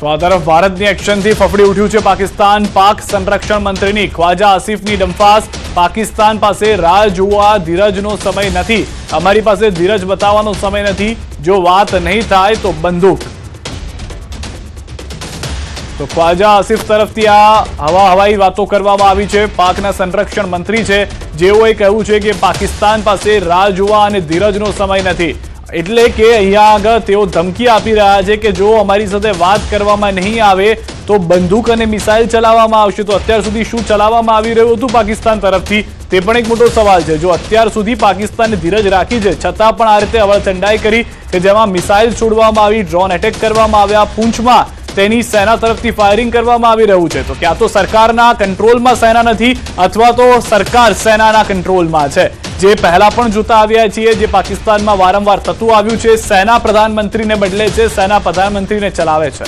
તો આ તરફ ભારતની એક્શનથી ફફડી ઉઠ્યું છે પાકિસ્તાન. પાક સંરક્ષણ મંત્રીની ખ્વાજા આસિફની ડંફાસ. પાકિસ્તાન પાસે રાહ જોવા ધીરજનો સમય નથી. અમારી પાસે ધીરજ બતાવવાનો સમય નથી. જો વાત નહીં થાય તો બંદૂક. તો ખ્વાજા આસિફ તરફથી આ હવાઈ વાતો કરવામાં આવી છે. પાકના સંરક્ષણ મંત્રી છે, જેઓએ કહ્યું છે કે પાકિસ્તાન પાસે રાહ જોવા અને ધીરજનો સમય નથી. એટલે કે અહીંયા આગળ તેઓ ધમકી આપી રહ્યા છે કે જો અમારી સાથે વાત કરવામાં નહીં આવે તો બંદૂક અને મિસાઇલ ચલાવવામાં આવશે. તો અત્યાર સુધી શું ચલાવવામાં આવી રહ્યું હતું પાકિસ્તાન તરફથી, તે પણ એક મોટો સવાલ છે. જો અત્યાર સુધી પાકિસ્તાને ધીરજ રાખી છે, છતાં પણ આ રીતે અવળચંડાઈ કરી કે જેમાં મિસાઇલ છોડવામાં આવી, ડ્રોન એટેક કરવામાં આવ્યા, પૂંછમાં તેની સેના તરફથી ફાયરિંગ કરવામાં આવી રહ્યું છે. તો ક્યાં તો સરકારના કંટ્રોલમાં સેના નથી અથવા તો સરકાર સેનાના કંટ્રોલમાં છે. જે પહેલા પણ જોતા આવ્યા છીએ, જે પાકિસ્તાનમાં વારંવાર થતું આવ્યું છે. સેના પ્રધાનમંત્રીને બદલે છે, સેના પ્રધાનમંત્રીને ચલાવે છે.